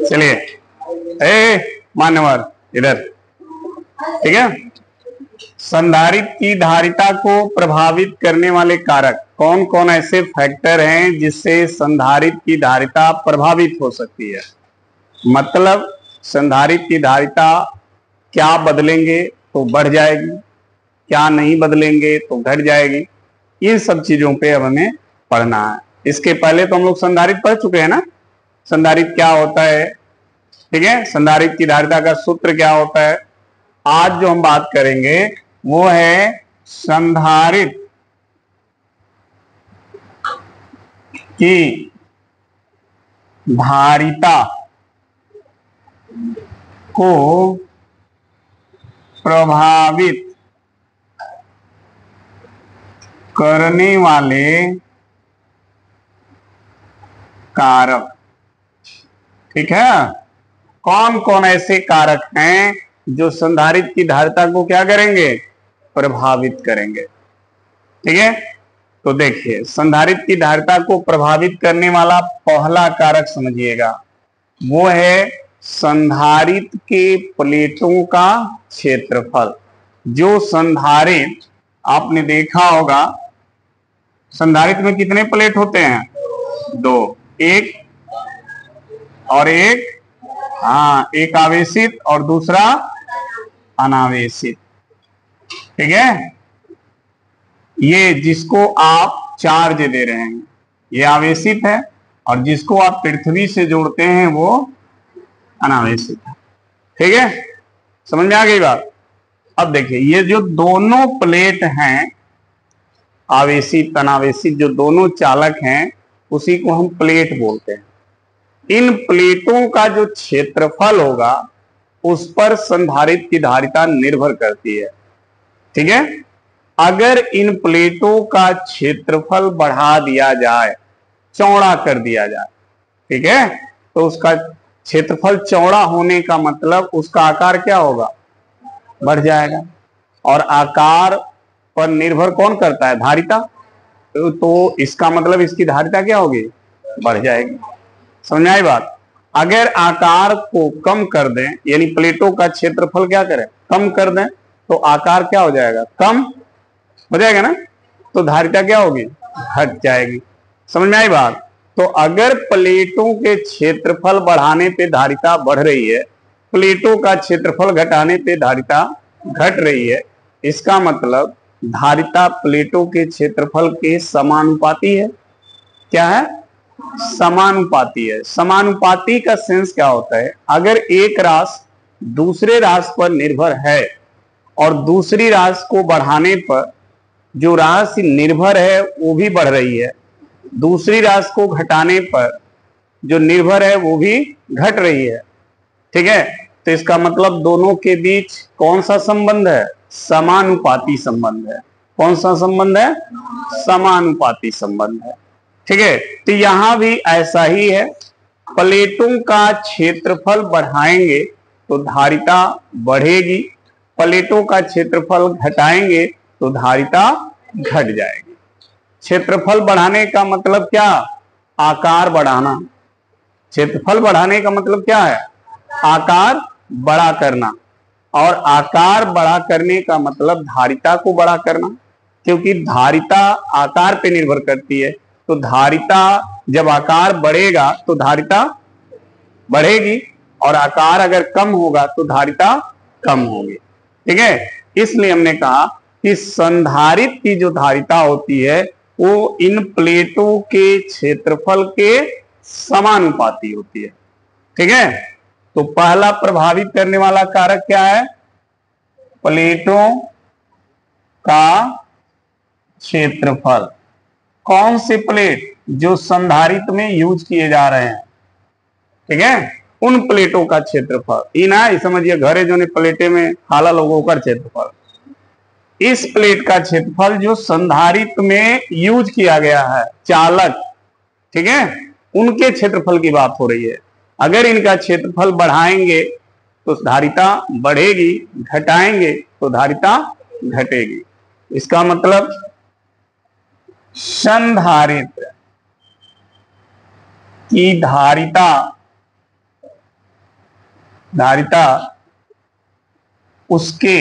चलिए, मान्यवर इधर, ठीक है। संधारित्र की धारिता को प्रभावित करने वाले कारक कौन कौन ऐसे फैक्टर हैं जिससे संधारित्र की धारिता प्रभावित हो सकती है? मतलब संधारित्र की धारिता क्या बदलेंगे तो बढ़ जाएगी, क्या नहीं बदलेंगे तो घट जाएगी, इन सब चीजों पे अब हमें पढ़ना है। इसके पहले तो हम लोग संधारित्र पढ़ चुके हैं ना, संधारित्र क्या होता है, ठीक है, संधारित्र की धारिता का सूत्र क्या होता है। आज जो हम बात करेंगे वो है संधारित्र की धारिता को प्रभावित करने वाले कारक, ठीक है। कौन कौन ऐसे कारक हैं जो संधारित्र की धारिता को क्या करेंगे, प्रभावित करेंगे, ठीक है। तो देखिए, संधारित्र की धारिता को प्रभावित करने वाला पहला कारक समझिएगा, वो है संधारित्र के प्लेटों का क्षेत्रफल। जो संधारित्र, आपने देखा होगा संधारित्र में कितने प्लेट होते हैं, दो, एक और एक, हाँ, एक आवेशित और दूसरा अनावेशित, ठीक है। ये जिसको आप चार्ज दे रहे हैं ये आवेशित है, और जिसको आप पृथ्वी से जोड़ते हैं वो अनावेशित है, ठीक है। समझ में आ गई बात। अब देखिए, ये जो दोनों प्लेट हैं, आवेशित अनावेशित, जो दोनों चालक हैं, उसी को हम प्लेट बोलते हैं। इन प्लेटों का जो क्षेत्रफल होगा उस पर संधारित्र की धारिता निर्भर करती है, ठीक है। अगर इन प्लेटों का क्षेत्रफल बढ़ा दिया जाए, चौड़ा कर दिया जाए, ठीक है, तो उसका क्षेत्रफल चौड़ा होने का मतलब उसका आकार क्या होगा, बढ़ जाएगा। और आकार पर निर्भर कौन करता है, धारिता। तो इसका मतलब इसकी धारिता क्या होगी, बढ़ जाएगी। समझ आई बात। अगर आकार को कम कर दें, यानी प्लेटों का क्षेत्रफल क्या करें, कम कर दें, तो आकार क्या हो जाएगा, कम हो जाएगा ना, तो धारिता क्या होगी, घट जाएगी। समझ में आई बात। तो अगर प्लेटों के क्षेत्रफल बढ़ाने पे धारिता बढ़ रही है, प्लेटों का क्षेत्रफल घटाने पे धारिता घट रही है, इसका मतलब धारिता प्लेटों के क्षेत्रफल के समानुपाती है। क्या है, समानुपाती है। समानुपाती का सेंस क्या होता है, अगर एक राशि दूसरे राशि पर निर्भर है और दूसरी राशि को बढ़ाने पर जो राशि निर्भर है वो भी बढ़ रही है, दूसरी राशि को घटाने पर जो निर्भर है वो भी घट रही है, ठीक है। तो इसका मतलब दोनों के बीच कौन सा संबंध है, समानुपाती संबंध है। कौन सा संबंध है, समानुपाती संबंध है, ठीक है। तो यहां भी ऐसा ही है, प्लेटों का क्षेत्रफल बढ़ाएंगे तो धारिता बढ़ेगी, प्लेटों का क्षेत्रफल घटाएंगे तो धारिता घट जाएगी। क्षेत्रफल बढ़ाने का मतलब क्या, आकार बढ़ाना। क्षेत्रफल बढ़ाने का मतलब क्या है, आकार बड़ा करना। और आकार बड़ा करने का मतलब धारिता को बड़ा करना, क्योंकि धारिता आकार पे निर्भर करती है। तो धारिता जब आकार बढ़ेगा तो धारिता बढ़ेगी, और आकार अगर कम होगा तो धारिता कम होगी, ठीक है। इसलिए हमने कहा कि संधारित्र की जो धारिता होती है वो इन प्लेटों के क्षेत्रफल के समानुपाती होती है, ठीक है। तो पहला प्रभावित करने वाला कारक क्या है, प्लेटों का क्षेत्रफल। कौन से प्लेट, जो संधारित्र में यूज किए जा रहे हैं, ठीक है, उन प्लेटों का क्षेत्रफल। इन है समझिए, घरे जो ने प्लेटे में खाला लोगों का क्षेत्रफल, इस प्लेट का क्षेत्रफल जो संधारित्र में यूज किया गया है, चालक, ठीक है, उनके क्षेत्रफल की बात हो रही है। अगर इनका क्षेत्रफल बढ़ाएंगे तो धारिता बढ़ेगी, घटाएंगे तो धारिता घटेगी। इसका मतलब संधारित्र की धारिता उसके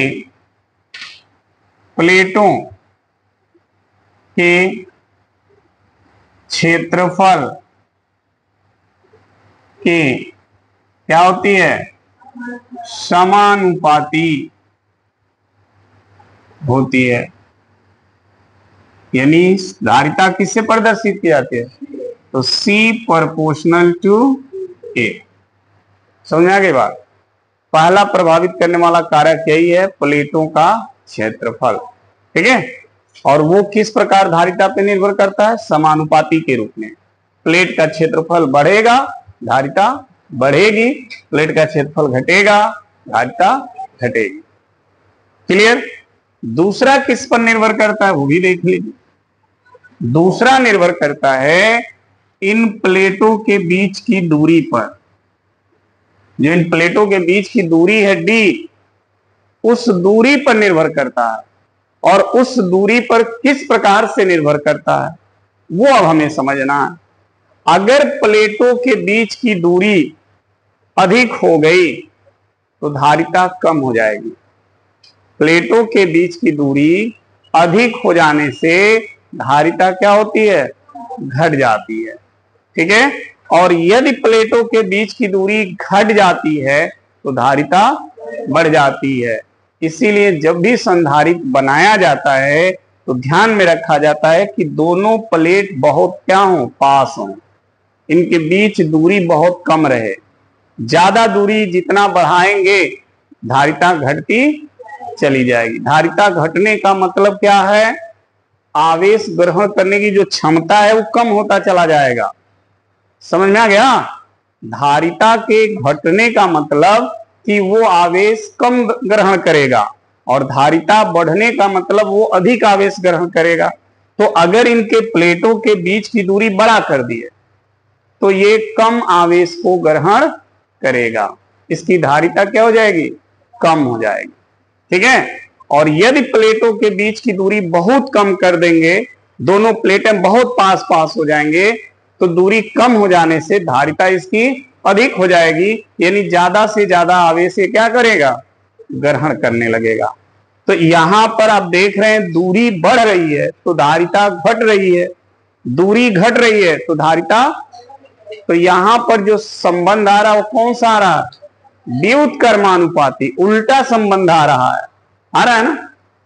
प्लेटों के क्षेत्रफल के क्या होती है, समानुपाती होती है। यानी धारिता किससे प्रदर्शित की जाती है, तो C प्रोपोर्शनल टू A। समझ में आ गई बात। पहला प्रभावित करने वाला कारक यही है, प्लेटों का क्षेत्रफल। ठीक है, और वो किस प्रकार धारिता पे निर्भर करता है, समानुपाती के रूप में। प्लेट का क्षेत्रफल बढ़ेगा, धारिता बढ़ेगी, प्लेट का क्षेत्रफल घटेगा, धारिता घटेगी। क्लियर। दूसरा किस पर निर्भर करता है, वो भी देख लीजिए। दूसरा निर्भर करता है इन प्लेटों के बीच की दूरी पर। जो इन प्लेटों के बीच की दूरी है d, उस दूरी पर निर्भर करता है। और उस दूरी पर किस प्रकार से निर्भर करता है, वो अब हमें समझना है। अगर प्लेटों के बीच की दूरी अधिक हो गई तो धारिता कम हो जाएगी। प्लेटों के बीच की दूरी अधिक हो जाने से धारिता क्या होती है, घट जाती है। ठीक है, और यदि प्लेटों के बीच की दूरी घट जाती है तो धारिता बढ़ जाती है। इसीलिए जब भी संधारित्र बनाया जाता है तो ध्यान में रखा जाता है कि दोनों प्लेट बहुत क्या हो, पास हो, इनके बीच दूरी बहुत कम रहे। ज्यादा दूरी जितना बढ़ाएंगे धारिता घटती चली जाएगी। धारिता घटने का मतलब क्या है, आवेश ग्रहण करने की जो क्षमता है वो कम होता चला जाएगा। समझ में आ गया। धारिता के घटने का मतलब कि वो आवेश कम ग्रहण करेगा, और धारिता बढ़ने का मतलब वो अधिक आवेश ग्रहण करेगा। तो अगर इनके प्लेटों के बीच की दूरी बढ़ा कर दी है तो ये कम आवेश को ग्रहण करेगा, इसकी धारिता क्या हो जाएगी, कम हो जाएगी। ठीक है, और यदि प्लेटों के बीच की दूरी बहुत कम कर देंगे, दोनों प्लेटें बहुत पास पास हो जाएंगे, तो दूरी कम हो जाने से धारिता इसकी अधिक हो जाएगी। यानी ज्यादा से ज्यादा आवेश ये क्या करेगा, ग्रहण करने लगेगा। तो यहां पर आप देख रहे हैं दूरी बढ़ रही है तो धारिता घट रही है, दूरी घट रही है तो धारिता। तो यहां पर जो संबंध आ रहा है वो कौन सा आ रहा है, व्युत्क्रमानुपाती, उल्टा संबंध आ रहा है ना।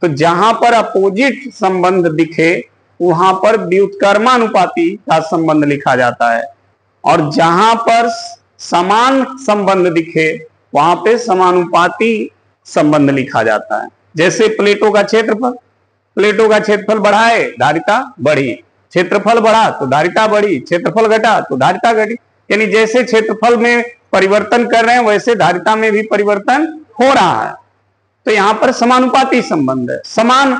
तो जहां पर अपोजिट संबंध दिखे वहां पर व्युत्क्रमानुपाती का संबंध लिखा जाता है, और जहां पर समान संबंध दिखे वहां पे समानुपाती संबंध लिखा जाता है। जैसे प्लेटों का क्षेत्रफल बढ़ाए धारिता बढ़ी, क्षेत्रफल बढ़ा तो धारिता बढ़ी, क्षेत्रफल घटा तो धारिता घटी। यानी जैसे क्षेत्रफल में परिवर्तन कर रहे हैं वैसे धारिता में भी परिवर्तन हो रहा है। तो यहां पर समानुपाती संबंध है, समान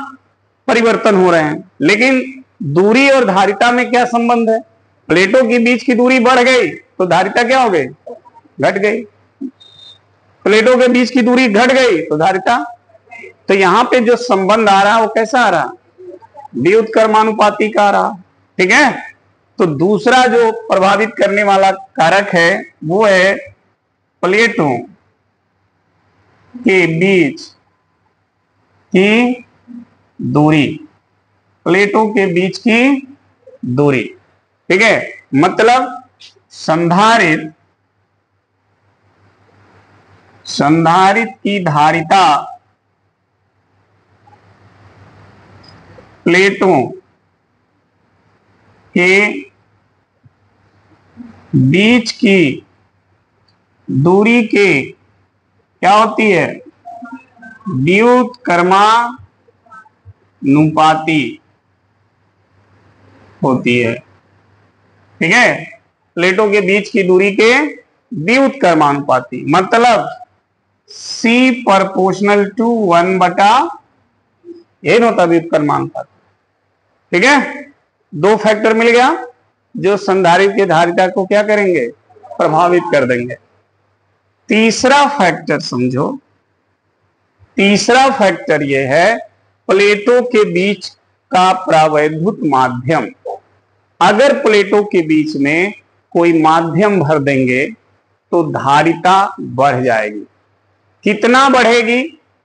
परिवर्तन हो रहे हैं। लेकिन दूरी और धारिता में क्या संबंध है, प्लेटों के बीच की दूरी बढ़ गई तो धारिता क्या हो गई, घट गई। प्लेटों के बीच की दूरी घट गई तो धारिता। तो यहां पे जो संबंध आ रहा है वो कैसा आ रहा, व्युत्क्रमानुपाती का आ रहा। ठीक है, तो दूसरा जो प्रभावित करने वाला कारक है वो है प्लेटों के बीच की दूरी, प्लेटों के बीच की दूरी। ठीक है, मतलब संधारित्र की धारिता प्लेटों के बीच की दूरी के क्या होती है, व्युत्क्रमानुपाती होती है। ठीक है, प्लेटों के बीच की दूरी के व्युत्क्रमानुपाती, मतलब C प्रोपोर्शनल टू 1/, यही होता व्युत्क्रमानुपाती। ठीक है, दो फैक्टर मिल गया जो संधारित्र की धारिता को क्या करेंगे, प्रभावित कर देंगे। तीसरा फैक्टर समझो, तीसरा फैक्टर यह है प्लेटों के बीच का प्रावैधुत माध्यम। अगर प्लेटों के बीच में कोई माध्यम भर देंगे तो धारिता बढ़ जाएगी। कितना बढ़ेगी?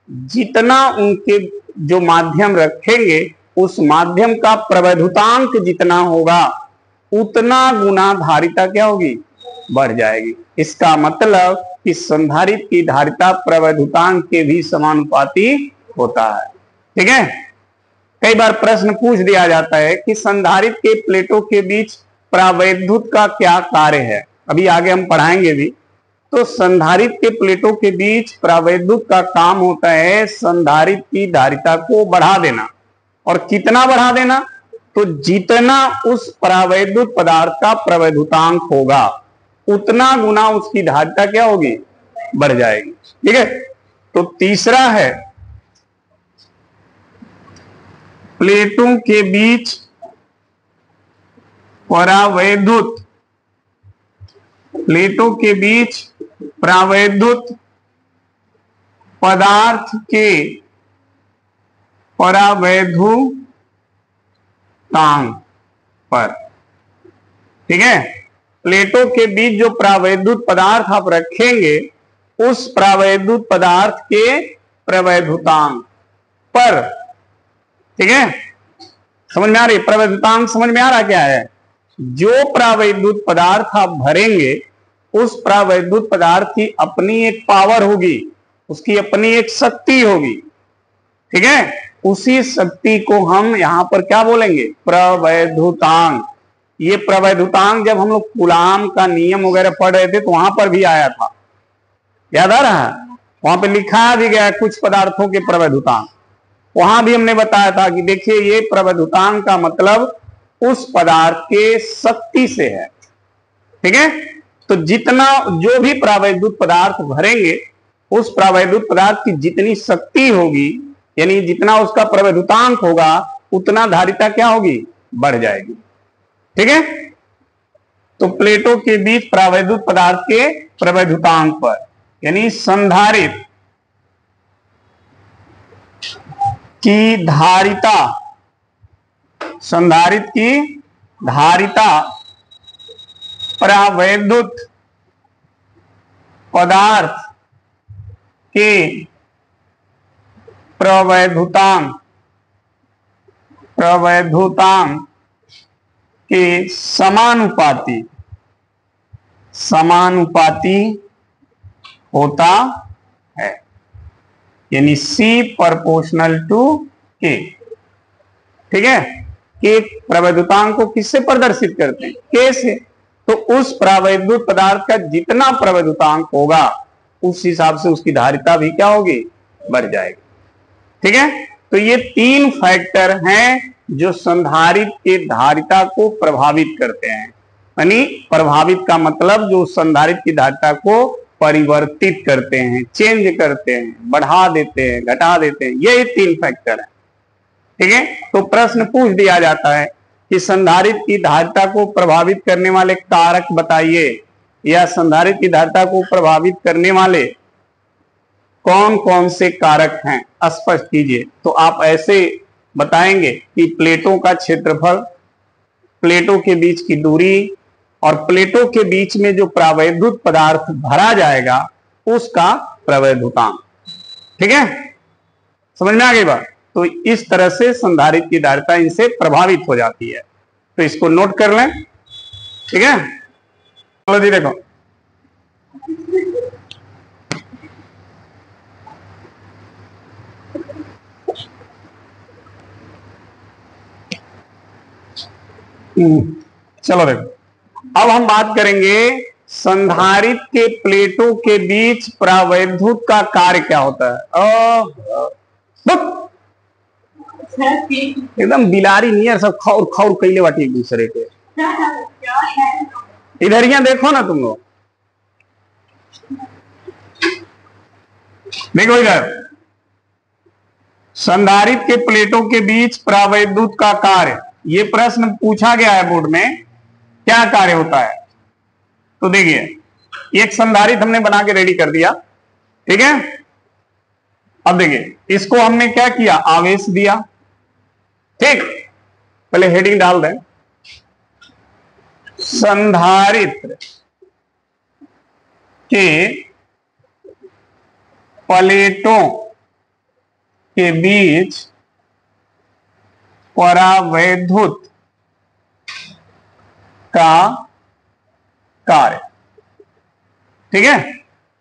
जितना उनके जो माध्यम रखेंगे उस माध्यम का प्रवैधुतांक जितना होगा उतना गुना धारिता क्या होगी? बढ़ जाएगी। इसका मतलब कि संधारित्र की धारिता प्रवैधुतांक के भी समानुपाती होता है। ठीक है। कई बार प्रश्न पूछ दिया जाता है कि संधारित्र के प्लेटों के बीच प्रावैधुत का क्या कार्य है। अभी आगे हम पढ़ाएंगे भी। तो संधारित्र के प्लेटों के बीच प्रावैधुत का काम होता है संधारित्र की धारिता को बढ़ा देना। और कितना बढ़ा देना? तो जितना उस प्रावैधुत पदार्थ का प्रवैधुतांक होगा उतना गुना उसकी धारिता क्या होगी? बढ़ जाएगी। ठीक है। तो तीसरा है प्लेटों के बीच प्रावैधुत, प्लेटों के बीच प्रावैधुत पदार्थ के परावैधुतांक पर। ठीक है। प्लेटों के बीच जो प्रावैधुत पदार्थ आप रखेंगे उस प्रावैधुत पदार्थ के प्रवैधुतांक पर। ठीक है। समझ में आ रही? प्रवैधुतांक समझ में आ रहा क्या है? जो प्रावैधुत पदार्थ आप भरेंगे उस प्रावैधुत पदार्थ की अपनी एक पावर होगी, उसकी अपनी एक शक्ति होगी। ठीक है। उसी शक्ति को हम यहां पर क्या बोलेंगे? प्रवैधुतांक। ये प्रवैधुतांक जब हम लोग कूलाम का नियम वगैरह पढ़ रहे थे तो वहां पर भी आया था, याद आ रहा है? वहां पे लिखा भी गया कुछ पदार्थों के प्रवैधुतांक। वहां भी हमने बताया था कि देखिए ये प्रवैधुतांक का मतलब उस पदार्थ के शक्ति से है। ठीक है। तो जितना जो भी प्रावैधुत पदार्थ भरेंगे उस प्रावैधुत पदार्थ की जितनी शक्ति होगी यानी जितना उसका प्रवैधुतांक होगा उतना धारिता क्या होगी? बढ़ जाएगी। ठीक है। तो प्लेटों के बीच प्रावैधुत पदार्थ के प्रवैधुतांक पर यानी संधारित्र की धारिता, संधारित्र की धारिता प्रावैधुत पदार्थ के प्रवैधुतांक के समानुपाती होता है। यानी C प्रोपोर्शनल टू K। ठीक है। के प्रवैधुतांक को किससे प्रदर्शित करते हैं? K से। तो उस प्रावैधुत पदार्थ का जितना प्रवैधुतांक होगा उस हिसाब से उसकी धारिता भी क्या होगी? बढ़ जाएगी। ठीक है। तो ये तीन फैक्टर हैं जो संधारित्र के धारिता को प्रभावित करते हैं। यानी प्रभावित का मतलब जो संधारित्र की धारिता को परिवर्तित करते हैं, चेंज करते हैं, बढ़ा देते हैं, घटा देते हैं। ये तीन फैक्टर है। ठीक है। तो प्रश्न पूछ दिया जाता है कि संधारित्र की धारिता को प्रभावित करने वाले कारक बताइए, या संधारित्र की धारिता को प्रभावित करने वाले कौन कौन से कारक हैं, स्पष्ट कीजिए। तो आप ऐसे बताएंगे कि प्लेटों का क्षेत्रफल, प्लेटों के बीच की दूरी और प्लेटों के बीच में जो प्रावैधुत पदार्थ भरा जाएगा उसका प्रवैधुतांक। ठीक है। समझ में आ गई बात? तो इस तरह से संधारित्र की धारिता इनसे प्रभावित हो जाती है। तो इसको नोट कर लें। ठीक है। चलो जी देखो, चलो देखो, अब हम बात करेंगे संधारित्र के प्लेटों के बीच प्रावैधुत का कार्य क्या होता है। एकदम बिलारी नियर सब खौर खौर कैले बाटी एक दूसरे के। इधर यहाँ देखो ना तुम लोग, देखो इधर, संधारित्र के प्लेटों के बीच प्रावैधुत का कार्य, ये प्रश्न पूछा गया है बोर्ड में, क्या कार्य होता है। तो देखिए एक संधारित्र हमने बना के रेडी कर दिया। ठीक है। अब देखिए इसको हमने क्या किया, आवेश दिया। ठीक, पहले हेडिंग डाल दें, संधारित्र के प्लेटों के बीच परावैद्युत का कार्य। ठीक है,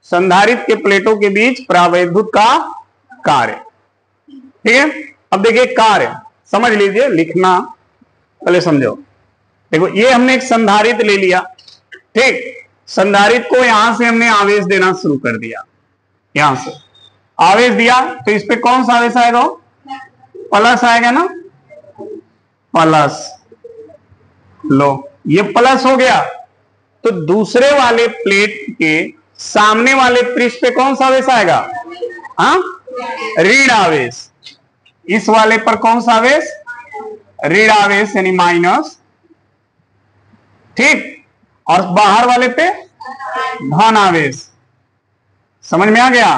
संधारित्र के प्लेटों के बीच परावैद्युत का कार्य। ठीक है, अब देखिए कार्य समझ लीजिए, लिखना पहले समझो। देखो ये हमने एक संधारित्र ले लिया, ठीक, संधारित्र को यहां से हमने आवेश देना शुरू कर दिया, यहां से आवेश दिया तो इस पे कौन सा आवेश आएगा? प्लस आएगा ना, प्लस। लो ये प्लस हो गया, तो दूसरे वाले प्लेट के सामने वाले पृष्ठ पे कौन सा आवेश आएगा? हाँ, ऋण आवेश। इस वाले पर कौन सा आवेश? ऋण आवेश यानी माइनस। ठीक, और बाहर वाले पे धन आवेश। समझ में आ गया?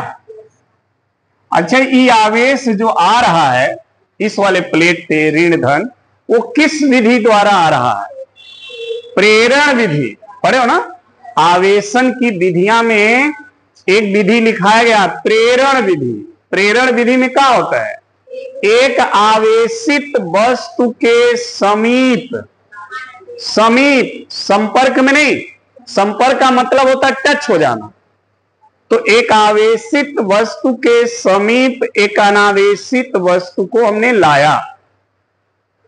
अच्छा, ये आवेश जो आ रहा है इस वाले प्लेट पे ऋण धन, वो किस विधि द्वारा आ रहा है? प्रेरण विधि। पढ़े हो ना, आवेशन की विधियां में एक विधि लिखाया गया, प्रेरण विधि। प्रेरण विधि में क्या होता है? एक आवेशित वस्तु के समीप, समीप संपर्क में नहीं, संपर्क का मतलब होता है टच हो जाना, तो एक आवेशित वस्तु के समीप एक अनावेशित वस्तु को हमने लाया।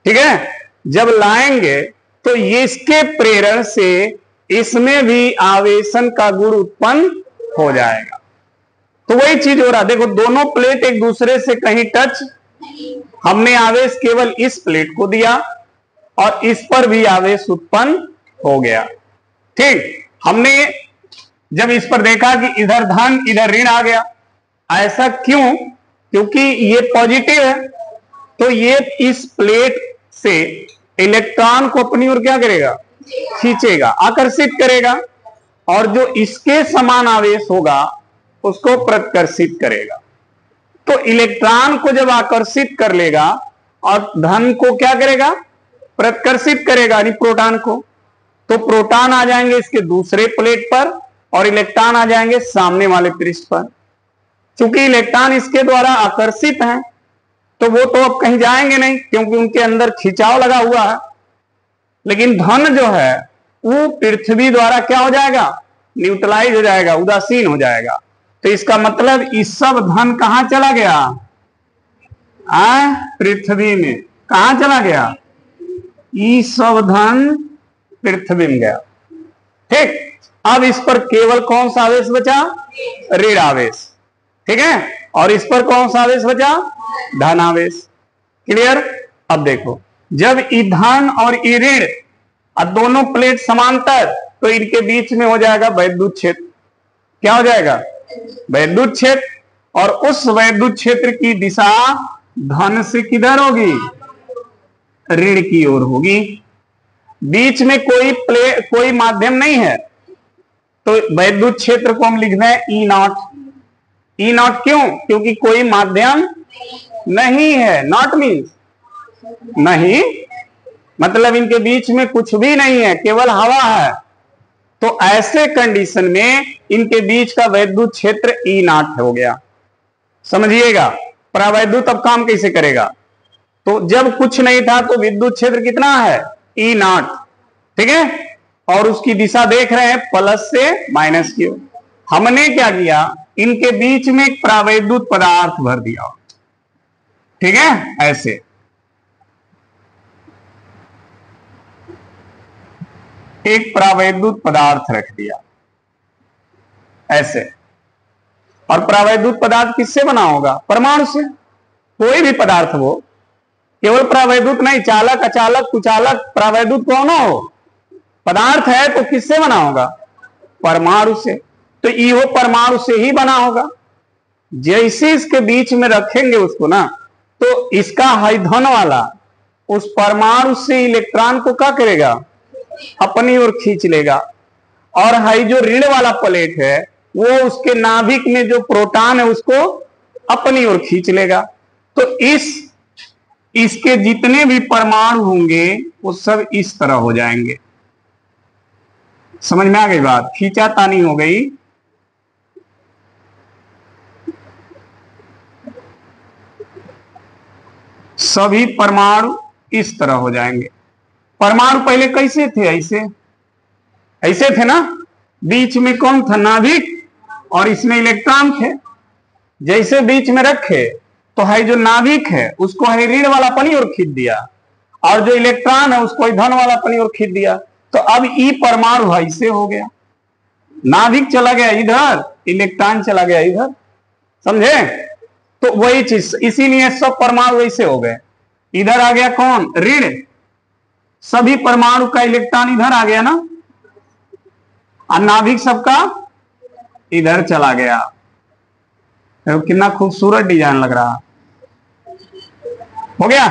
ठीक है, जब लाएंगे तो इसके प्रेरण से इसमें भी आवेशन का गुण उत्पन्न हो जाएगा। तो वही चीज हो रहा है। देखो दोनों प्लेट एक दूसरे से कहीं टच, हमने आवेश केवल इस प्लेट को दिया और इस पर भी आवेश उत्पन्न हो गया। ठीक, हमने जब इस पर देखा कि इधर धन इधर ऋण आ गया, ऐसा क्यों? क्योंकि ये पॉजिटिव है, तो ये इस प्लेट से इलेक्ट्रॉन को अपनी ओर क्या करेगा? खींचेगा, आकर्षित करेगा, और जो इसके समान आवेश होगा उसको प्रत्कर्षित करेगा। तो इलेक्ट्रॉन को जब आकर्षित कर लेगा और धन को क्या करेगा? प्रत्कर्षित करेगा, यानी प्रोटॉन को। तो प्रोटॉन आ जाएंगे इसके दूसरे प्लेट पर और इलेक्ट्रॉन आ जाएंगे सामने वाले पृष्ठ पर। चूंकि इलेक्ट्रॉन इसके द्वारा आकर्षित हैं तो वो तो अब कहीं जाएंगे नहीं, क्योंकि उनके अंदर खिंचाव लगा हुआ है। लेकिन धन जो है वो पृथ्वी द्वारा क्या हो जाएगा? न्यूट्रलाइज हो जाएगा, उदासीन हो जाएगा। तो इसका मतलब इस सब धन कहां चला गया? पृथ्वी में। कहां चला गया? ये सब धन पृथ्वी में गया। ठीक, अब इस पर केवल कौन सा आवेश बचा? ऋण आवेश। ठीक है, और इस पर कौन सा आवेश बचा? धन आवेश। क्लियर? अब देखो, जब ई धन और ई ऋण और दोनों प्लेट समांतर, तो इनके बीच में हो जाएगा वैद्युत क्षेत्र। क्या हो जाएगा? वैद्युत क्षेत्र। और उस वैद्युत क्षेत्र की दिशा धन से किधर होगी? ऋण की ओर होगी। बीच में कोई माध्यम नहीं है, तो वैद्युत क्षेत्र को हम लिख रहे हैं ई नॉट। ई नॉट क्यों? क्योंकि कोई माध्यम नहीं है। नॉट मीन्स नहीं, मतलब इनके बीच में कुछ भी नहीं है, केवल हवा है। तो ऐसे कंडीशन में इनके बीच का वैद्युत क्षेत्र ई नॉट हो गया। समझिएगा, परावैद्युत अब काम कैसे करेगा? तो जब कुछ नहीं था तो विद्युत क्षेत्र कितना है? ई नॉट। ठीक है, और उसकी दिशा देख रहे हैं प्लस से माइनस की ओर। हमने क्या किया? इनके बीच में एक परावैद्युत पदार्थ भर दिया। ठीक है, ऐसे एक परावैद्युत पदार्थ रख दिया ऐसे। और परावैद्युत पदार्थ किससे बना होगा? परमाणु से। कोई भी पदार्थ हो, केवल परावैद्युत नहीं, चालक अचालक कुचालक परावैद्युत कौन हो? पदार्थ है तो किससे बना होगा? परमाणु से। तो यो परमाणु से ही बना होगा। जैसे इसके बीच में रखेंगे उसको ना, तो इसका हाइधन वाला उस परमाणु से इलेक्ट्रॉन को क्या करेगा? अपनी ओर खींच लेगा। और हाई जो ऋण वाला प्लेट है वो उसके नाभिक में जो प्रोटॉन है उसको अपनी ओर खींच लेगा। तो इसके जितने भी परमाणु होंगे वो सब इस तरह हो जाएंगे। समझ में आ गई बात? खींचातानी हो गई। सभी परमाणु इस तरह हो जाएंगे। परमाणु पहले कैसे थे? ऐसे ऐसे थे ना, बीच में कौन था? नाभिक, और इसमें इलेक्ट्रॉन थे। जैसे बीच में रखे तो है जो नाभिक है उसको है ऋण वाला पनी और खींच दिया, और जो इलेक्ट्रॉन है उसको धन वाला पनी और खींच दिया। तो अब ई परमाणु ऐसे हो गया, नाभिक चला गया इधर, इलेक्ट्रॉन चला गया इधर, समझे? तो वही चीज, इसीलिए सब परमाणु वैसे हो गए। इधर आ गया कौन? ऋण, सभी परमाणु का इलेक्ट्रॉन इधर आ गया ना, और नाभिक सबका इधर चला गया। तो कितना खूबसूरत डिजाइन लग रहा। हो गया,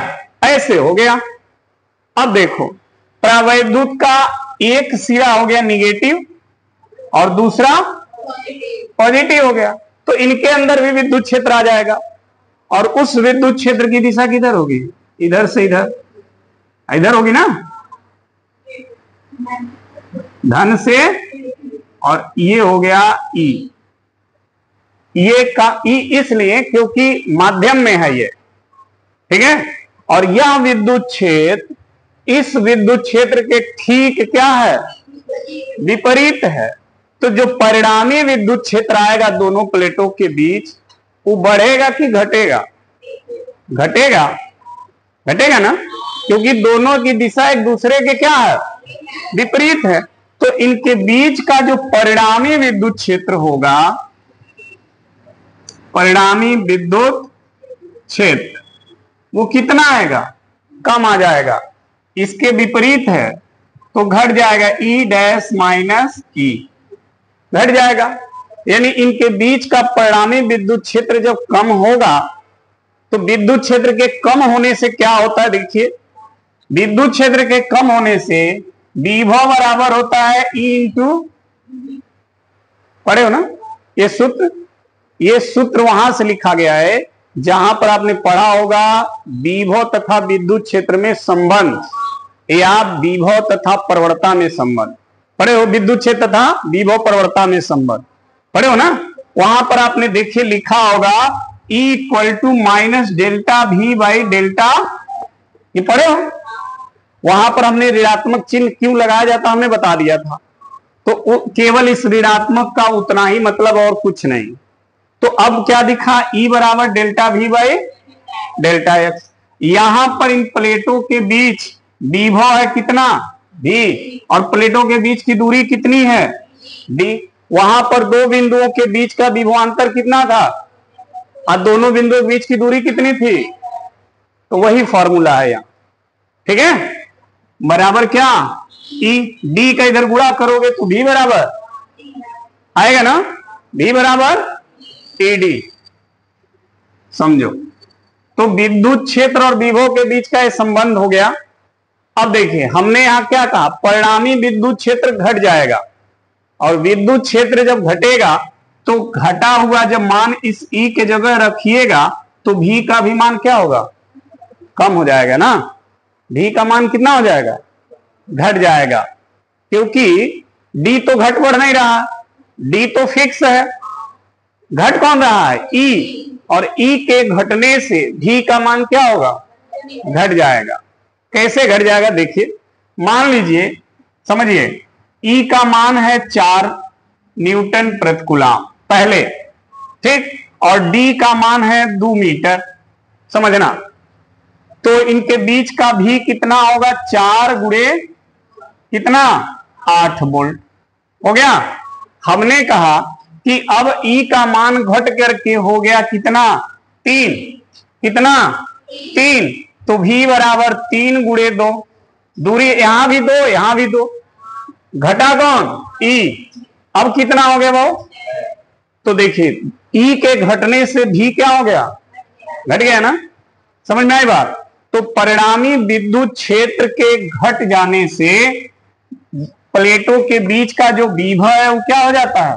ऐसे हो गया। अब देखो, प्रावैद्युत का एक सिरा हो गया निगेटिव और दूसरा पॉजिटिव हो गया, तो इनके अंदर भी विद्युत क्षेत्र आ जाएगा, और उस विद्युत क्षेत्र की दिशा किधर होगी? इधर से इधर, इधर होगी ना, धन से, और ये हो गया ई। ये का ई इसलिए क्योंकि माध्यम में है ये, ठीक है। और यह विद्युत क्षेत्र इस विद्युत क्षेत्र के ठीक क्या है? विपरीत है। तो जो परिणामी विद्युत क्षेत्र आएगा दोनों प्लेटों के बीच, वो बढ़ेगा कि घटेगा? घटेगा, घटेगा ना, क्योंकि दोनों की दिशा एक दूसरे के क्या है? विपरीत है। तो इनके बीच का जो परिणामी विद्युत क्षेत्र होगा, परिणामी विद्युत क्षेत्र, वो कितना आएगा? कम आ जाएगा। इसके विपरीत है तो घट जाएगा, ई डैश माइनस ई, घट जाएगा। यानी इनके बीच का परिणामी विद्युत क्षेत्र जब कम होगा तो विद्युत क्षेत्र के कम होने से क्या होता है? देखिए, विद्युत क्षेत्र के कम होने से विभव बराबर होता है ई इंटू, पढ़े हो ना ये सूत्र? ये सूत्र वहां से लिखा गया है जहां पर आपने पढ़ा होगा विभव तथा विद्युत क्षेत्र में संबंध, या विभव तथा प्रवणता में संबंध। पढ़े हो? विद्युत क्षेत्र तथा विभव प्रवणता में संबंध पढ़े हो ना? वहां पर आपने देखिए लिखा होगा E equal to minus delta V by delta, ये पढ़े हो? वहां पर हमने ऋणात्मक चिन्ह क्यों लगाया जाता हमने बता दिया था। तो केवल इस ऋणात्मक का उतना ही मतलब, और कुछ नहीं। तो अब क्या दिखा? E बराबर delta V by delta x. यहां पर इन प्लेटों के बीच विभव है कितना? V, और प्लेटों के बीच की दूरी कितनी है? D। वहां पर दो बिंदुओं के बीच का विभवांतर कितना था? और दोनों बिंदुओं के बीच की दूरी कितनी थी? तो वही फॉर्मूला है यहां, ठीक है। बराबर क्या? E, D का इधर गुणा करोगे तो V बराबर आएगा ना, V बराबर ED, समझो। तो विद्युत क्षेत्र और विभव के बीच का यह संबंध हो गया। अब देखिए, हमने यहां क्या कहा? परिणामी विद्युत क्षेत्र घट जाएगा, और विद्युत क्षेत्र जब घटेगा तो घटा हुआ जब मान इस ई के जगह रखिएगा तो भी का भी मान क्या होगा? कम हो जाएगा ना। भी का मान कितना हो जाएगा? घट जाएगा, क्योंकि डी तो घट बढ़ नहीं रहा, डी तो फिक्स है। घट कौन रहा है? ई, और ई के घटने से भी का मान क्या होगा? घट जाएगा। कैसे घट जाएगा? देखिए, मान लीजिए, समझिए, ई का मान है 4 न्यूटन प्रति कूलम पहले, ठीक, और डी का मान है 2 मीटर, समझना। तो इनके बीच का भी कितना होगा? 4 गुणे कितना? 8 वोल्ट हो गया। हमने कहा कि अब ई का मान घट करके हो गया कितना? 3, कितना? 3, तो भी बराबर 3 गुणे 2, दूरी यहां भी 2 यहां भी 2, घटा कौन? ई। अब कितना हो गया वो? तो देखिए, ई के घटने से भी क्या हो गया? घट गया ना। समझ में आई बात? तो परिणामी विद्युत क्षेत्र के घट जाने से प्लेटों के बीच का जो विभव है वो क्या हो जाता है?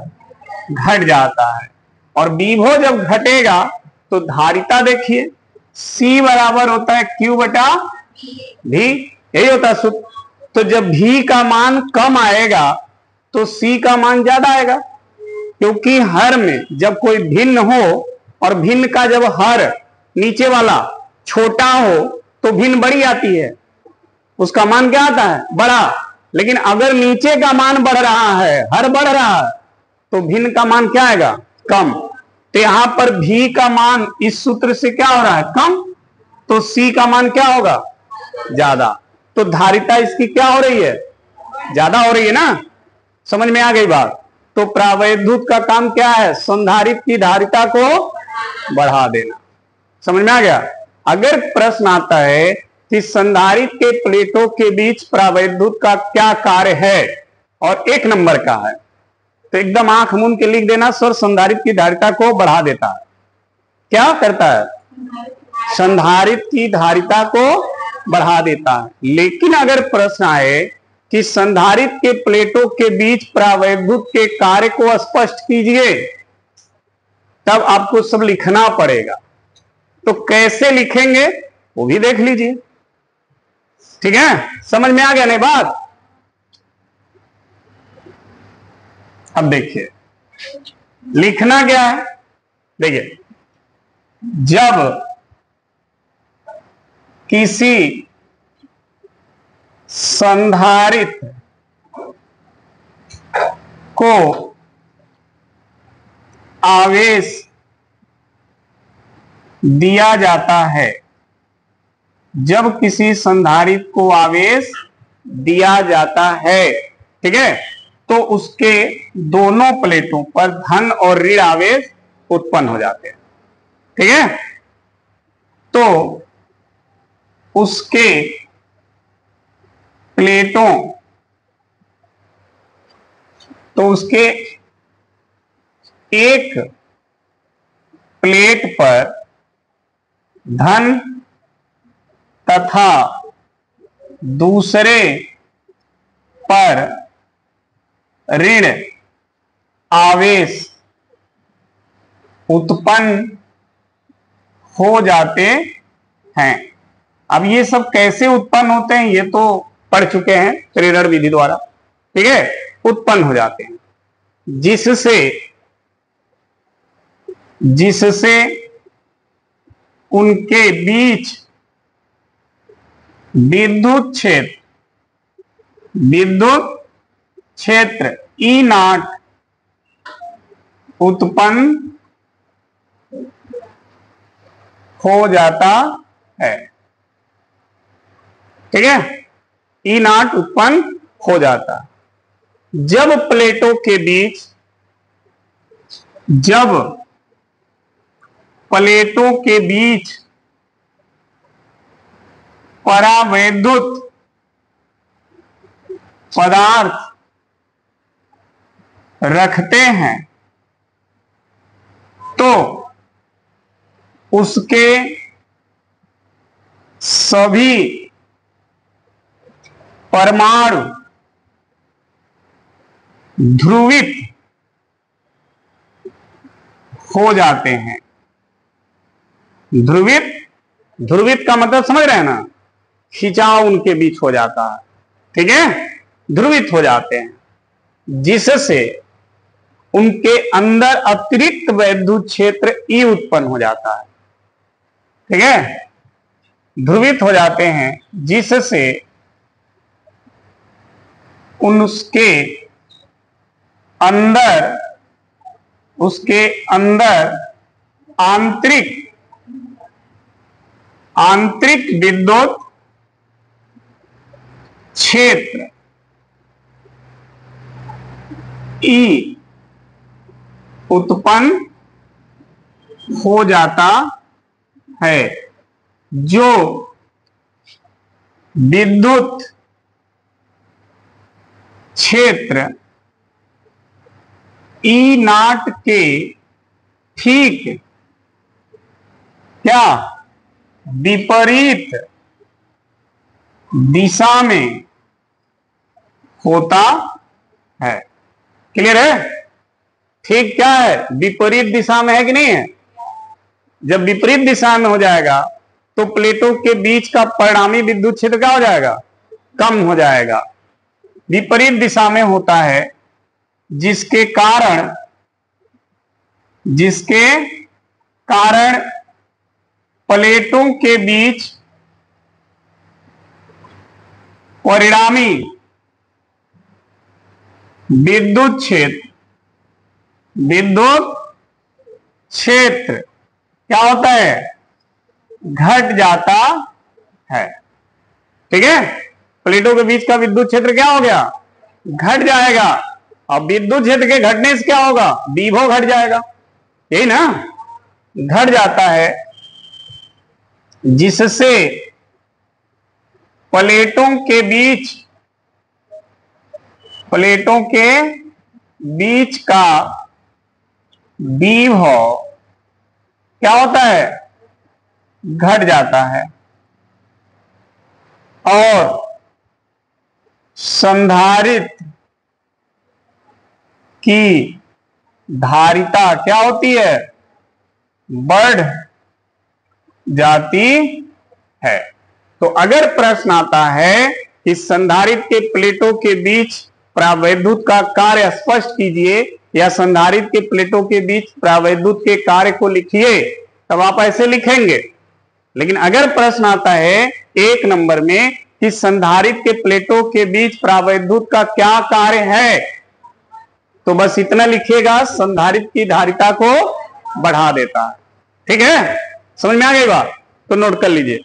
घट जाता है। और विभव जब घटेगा तो धारिता देखिए, C बराबर होता है Q बटा V, यही होता है सूत्र। तो जब भी का मान कम आएगा तो C का मान ज्यादा आएगा, क्योंकि हर में जब कोई भिन्न हो और भिन्न का जब हर नीचे वाला छोटा हो तो भिन्न बड़ी आती है, उसका मान क्या आता है? बड़ा। लेकिन अगर नीचे का मान बढ़ रहा है, हर बढ़ रहा है, तो भिन्न का मान क्या आएगा? कम। तो यहां पर भी का मान इस सूत्र से क्या हो रहा है? कम। तो C का मान क्या होगा? ज्यादा। तो धारिता इसकी क्या हो रही है? ज्यादा हो रही है ना। समझ में आ गई बात? तो प्रावैद्युत का काम क्या है? संधारित्र की धारिता को बढ़ा देना। समझ में आ गया? अगर प्रश्न आता है कि संधारित्र के प्लेटों के बीच प्रावैद्युत का क्या कार्य है और 1 नंबर का है, तो एकदम आंख मूंद के लिख देना, सर संधारित्र की धारिता को बढ़ा देता है। क्या करता है? संधारित्र की धारिता को बढ़ा देता है। लेकिन अगर प्रश्न आए कि संधारित्र के प्लेटों के बीच प्रावैद्युत के कार्य को स्पष्ट कीजिए, तब आपको सब लिखना पड़ेगा। तो कैसे लिखेंगे वो भी देख लीजिए। ठीक है, समझ में आ गया नहीं बात? अब देखिए लिखना क्या है। देखिए, जब किसी संधारित्र को आवेश दिया जाता है, जब किसी संधारित्र को आवेश दिया जाता है, ठीक है, तो उसके दोनों प्लेटों पर धन और ऋण आवेश उत्पन्न हो जाते हैं। ठीक है, तो उसके प्लेटों, तो उसके एक प्लेट पर धन तथा दूसरे पर ऋण आवेश उत्पन्न हो जाते हैं। अब ये सब कैसे उत्पन्न होते हैं ये तो पढ़ चुके हैं प्रेरण विधि द्वारा। ठीक है, उत्पन्न हो जाते हैं जिससे उनके बीच विद्युत क्षेत्र E0 उत्पन्न हो जाता है। ठीक है, E0 उत्पन्न हो जाता है जब प्लेटों के बीच, परावैद्युत पदार्थ रखते हैं, तो उसके सभी परमाणु ध्रुवित हो जाते हैं। ध्रुवित का मतलब समझ रहे हैं ना? खिंचाव उनके बीच हो जाता है। ठीक है, ध्रुवित हो जाते हैं, जिससे उनके अंदर अतिरिक्त वैद्युत क्षेत्र E उत्पन्न हो जाता है। ठीक है, ध्रुवित हो जाते हैं जिससे उसके अंदर आंतरिक विद्युत क्षेत्र E उत्पन्न हो जाता है, जो विद्युत क्षेत्र E0 के ठीक क्या विपरीत दिशा में होता है। क्लियर है? ठीक क्या है? विपरीत दिशा में है कि नहीं है? जब विपरीत दिशा में हो जाएगा तो प्लेटों के बीच का परिणामी विद्युत क्षेत्र क्या हो जाएगा? कम हो जाएगा। विपरीत दिशा में होता है जिसके कारण प्लेटों के बीच परिणामी विद्युत क्षेत्र क्या होता है, घट जाता है। ठीक है, प्लेटों के बीच का विद्युत क्षेत्र क्या हो गया, घट जाएगा। अब विद्युत क्षेत्र के घटने से क्या होगा, विभव घट जाएगा, यही ना, घट जाता है, जिससे प्लेटों के बीच का विभव क्या होता है, घट जाता है, और संधारित्र की धारिता क्या होती है, बढ़ जाती है। तो अगर प्रश्न आता है कि संधारित्र के प्लेटों के बीच प्रावैद्युत का कार्य स्पष्ट कीजिए, या संधारित्र के प्लेटों के बीच प्रावैद्युत के कार्य को लिखिए, तब आप ऐसे लिखेंगे। लेकिन अगर प्रश्न आता है 1 नंबर में कि संधारित्र के प्लेटों के बीच प्रावैद्युत का क्या कार्य है, तो बस इतना लिखिएगा, संधारित्र की धारिता को बढ़ा देता है। ठीक है, समझ में आ गई बात, तो नोट कर लीजिए।